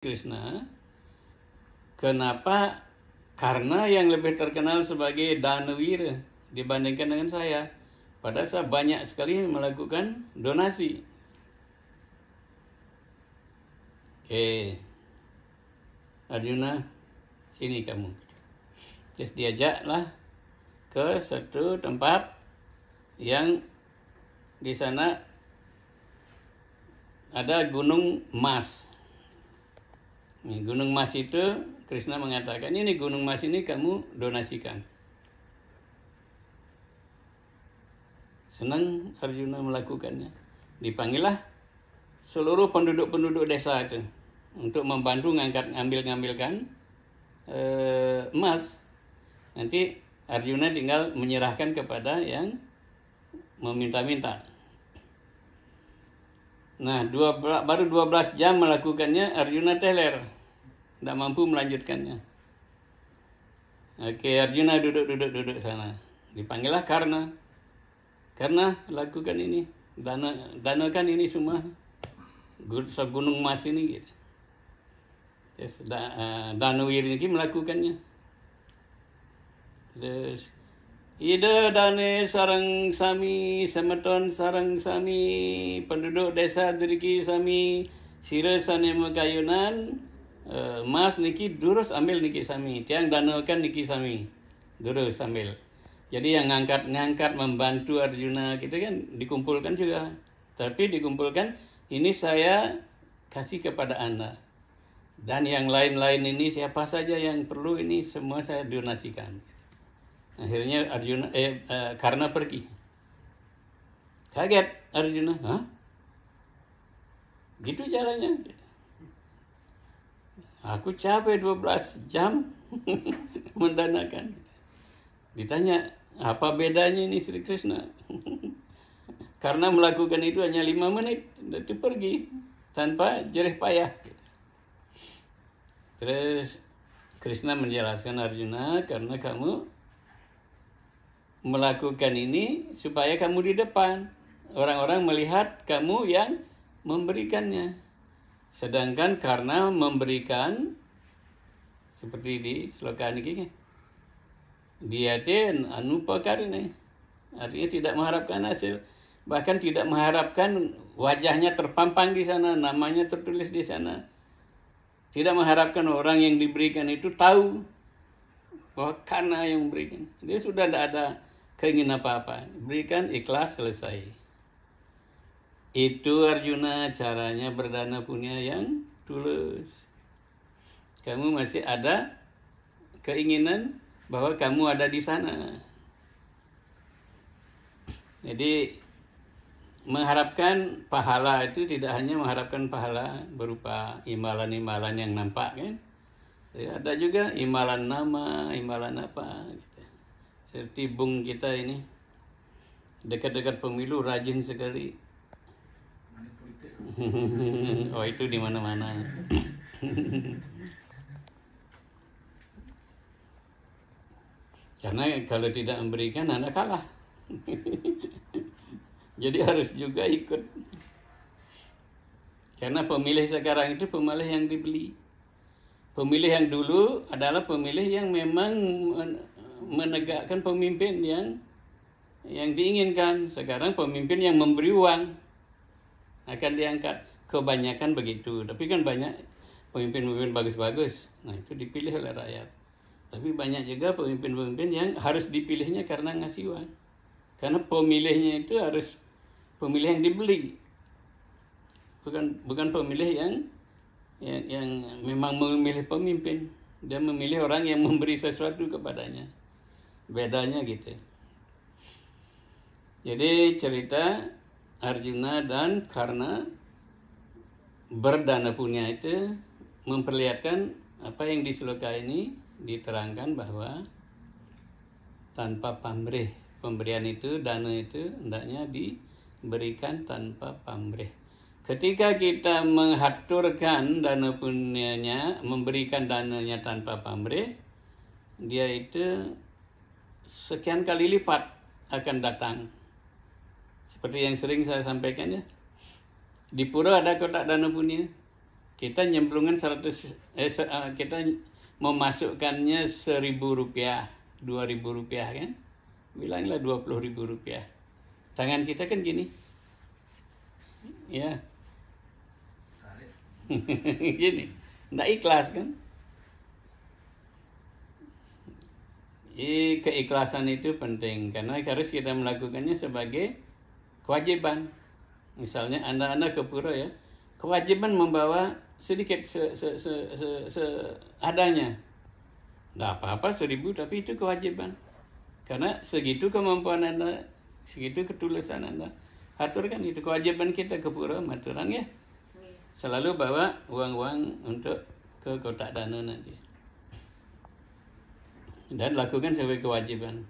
Krishna. Kenapa? Karena yang lebih terkenal sebagai Danawira dibandingkan dengan saya. Padahal saya banyak sekali melakukan donasi. Oke, Arjuna, sini kamu. Terus diajaklah ke satu tempat yang di sana ada gunung emas. Gunung emas itu Krishna mengatakan, ini gunung emas ini kamu donasikan. Senang Arjuna melakukannya. Dipanggillah seluruh penduduk-penduduk desa itu untuk membantu ngambilkan emas. Nanti Arjuna tinggal menyerahkan kepada yang meminta-minta. Nah, baru 12 jam melakukannya, Arjuna teler. Tidak mampu melanjutkannya. Oke, Arjuna duduk sana. Dipanggillah Karna. Karna, lakukan ini. Danakan ini semua. Gunung emas ini. Gitu. Terus Danawir ini melakukannya. Terus Ida dane sarang sami semeton sarang sami penduduk desa diriki sami sira sane makayunan mas niki durus ambil niki sami tiang danakan niki sami durus ambil. Jadi yang ngangkat membantu Arjuna kita kan dikumpulkan juga, tapi dikumpulkan ini saya kasih kepada Anda dan yang lain-lain ini siapa saja yang perlu ini semua saya donasikan. Akhirnya Arjuna Karna pergi. Kaget Arjuna, hah? Gitu caranya. Aku capek 12 jam mendanakan. Ditanya, apa bedanya ini Sri Krishna? Karena melakukan itu hanya 5 menit, itu pergi tanpa jerih payah. Terus Krishna menjelaskan Arjuna, karena kamu melakukan ini supaya kamu di depan. Orang-orang melihat kamu yang memberikannya. Sedangkan karena memberikan seperti di sloka ini, dia anupakarina. Artinya tidak mengharapkan hasil. Bahkan tidak mengharapkan wajahnya terpampang di sana, namanya tertulis di sana. Tidak mengharapkan orang yang diberikan itu tahu bahwa karena yang memberikan. Dia sudah tidak ada keinginan apa-apa. Berikan, ikhlas, selesai. Itu Arjuna caranya berdana punya yang tulus. Kamu masih ada keinginan bahwa kamu ada di sana. Jadi mengharapkan pahala itu tidak hanya mengharapkan pahala berupa imbalan-imbalan yang nampak kan. Ya, ada juga imbalan nama, imbalan apa gitu. Seperti Bung kita ini dekat-dekat pemilu rajin sekali. Oh, itu di mana-mana. Karena kalau tidak memberikan Anda kalah. Jadi harus juga ikut. Karena pemilih sekarang itu pemilih yang dibeli. Pemilih yang dulu adalah pemilih yang memang menegakkan pemimpin yang diinginkan. Sekarang pemimpin yang memberi uang akan diangkat. Kebanyakan begitu. Tapi kan banyak pemimpin-pemimpin bagus-bagus. Nah, itu dipilih oleh rakyat. Tapi banyak juga pemimpin-pemimpin yang harus dipilihnya karena ngasih uang. Karena pemilihnya itu harus pemilih yang dibeli. Bukan pemilih yang memang memilih pemimpin. Dia memilih orang yang memberi sesuatu kepadanya. Bedanya gitu. Jadi cerita Arjuna dan Karna berdana punya itu memperlihatkan apa yang di sloka ini diterangkan bahwa tanpa pamrih. Pemberian itu, dana itu hendaknya diberikan tanpa pamrih. Ketika kita menghaturkan dana punyanya, memberikan dananya tanpa pamrih, dia itu sekian kali lipat akan datang. Seperti yang sering saya sampaikan ya. Di pura ada kotak dana punya. kita nyemplungan kita memasukkannya 1.000 rupiah, 2.000 rupiah kan, bilanglah 20.000 rupiah. Tangan kita kan gini, ya, gini, nggak ikhlas kan? Keikhlasan itu penting karena harus kita melakukannya sebagai kewajiban. Misalnya anda ke pura ya, kewajiban membawa sedikit seadanya. Nggak apa-apa 1.000, tapi itu kewajiban. Karena segitu kemampuan anda, segitu ketulusan anda. Aturkan itu kewajiban kita ke pura, maturan ya. Selalu bawa uang-uang untuk ke kotak dana nanti. Dan lakukan sebagai kewajiban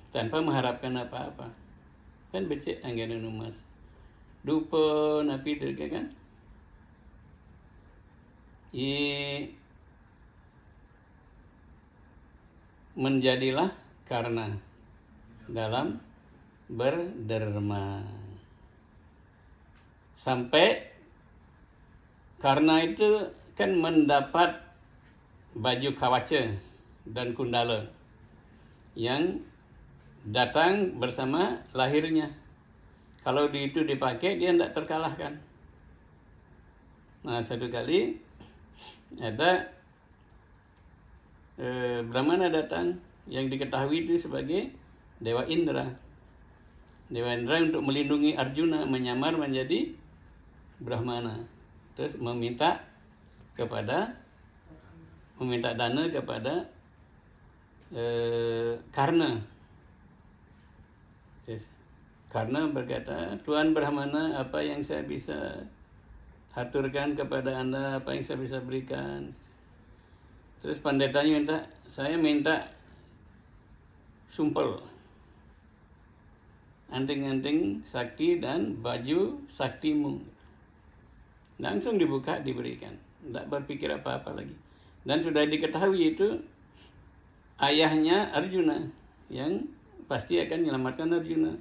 tanpa mengharapkan apa-apa. Kan becek anggaran emas dupa napi derga kan. Menjadilah karena dalam berderma sampai karena itu kan mendapat baju kawaca dan kundala yang datang bersama lahirnya. Kalau itu dipakai, dia tidak terkalahkan. Nah, satu kali ada Brahmana datang yang diketahui itu sebagai Dewa Indra. Dewa Indra untuk melindungi Arjuna menyamar menjadi Brahmana. Terus meminta dana kepada Karna. Yes. Karna berkata, Tuan Brahmana, apa yang saya bisa haturkan kepada Anda, apa yang saya bisa berikan. Terus pendetanya saya minta sumpel, anting-anting sakti dan baju saktimu. Langsung dibuka, diberikan. Tidak berpikir apa-apa lagi. Dan sudah diketahui itu ayahnya Arjuna yang pasti akan menyelamatkan Arjuna.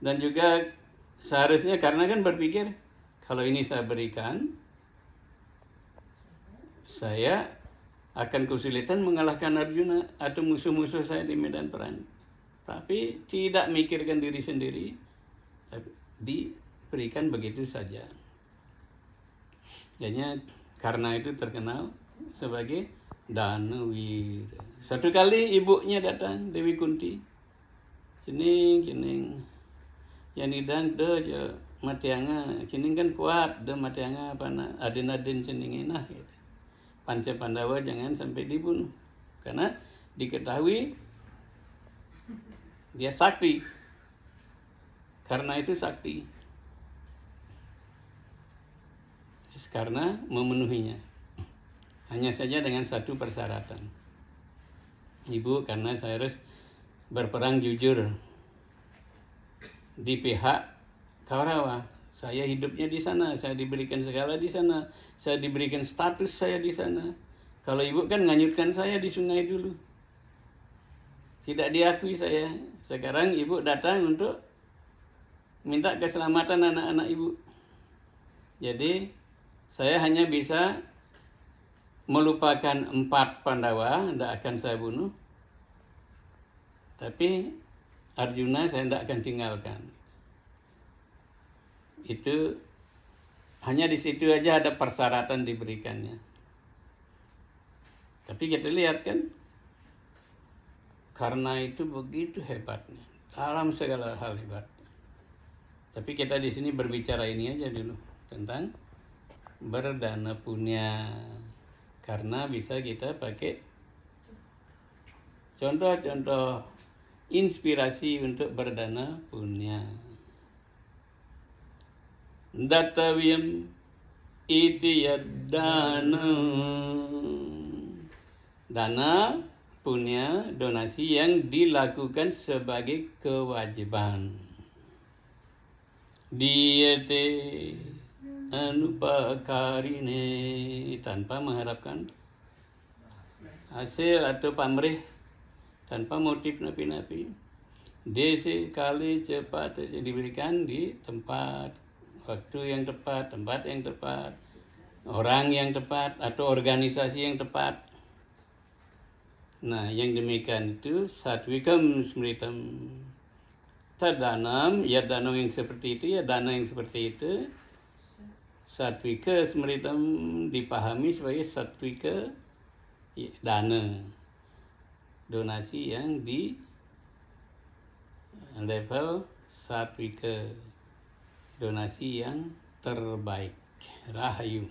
Dan juga seharusnya karena kan berpikir kalau ini saya berikan, saya akan kesulitan mengalahkan Arjuna atau musuh-musuh saya di medan perang. Tapi tidak mikirkan diri sendiri, tapi diberikan begitu saja. Jadinya karena itu terkenal sebagai Danawira. Satu kali ibunya datang, Dewi Kunti. Cening. Yang nidang je matianga. Cening kan kuat, de matianga adin cening enah gitu. Panca Pandawa jangan sampai dibunuh. Karena diketahui dia sakti. Karena itu sakti. Karena memenuhinya. Hanya saja dengan satu persyaratan. Ibu, karena saya harus berperang jujur di pihak Kaurawa. Saya hidupnya di sana, saya diberikan segala di sana, saya diberikan status saya di sana. Kalau ibu kan nganyutkan saya di sungai dulu. Tidak diakui saya. Sekarang ibu datang untuk minta keselamatan anak-anak ibu. Jadi saya hanya bisa melupakan 4 Pandawa, tidak akan saya bunuh. Tapi Arjuna saya tidak akan tinggalkan. Itu hanya di situ aja ada persyaratan diberikannya. Tapi kita lihat kan, karena itu begitu hebatnya, dalam segala hal hebat. Tapi kita di sini berbicara ini aja dulu tentang berdana punya, karena bisa kita pakai contoh-contoh inspirasi untuk berdana punya. Datawiyam iti yadana. Dana punya donasi yang dilakukan sebagai kewajiban. Diyate anupakarine, tanpa mengharapkan hasil atau pamrih, tanpa motif napi-napi. Desi kali cepat diberikan di tempat, waktu yang tepat, tempat yang tepat. orang yang tepat atau organisasi yang tepat. Nah, yang demikian itu satwikam smritam. Tadanam, ya danau yang seperti itu, ya dana yang seperti itu. Satwika smritam dipahami sebagai satwika dana. Donasi yang di level satwika. Donasi yang terbaik. Rahayu.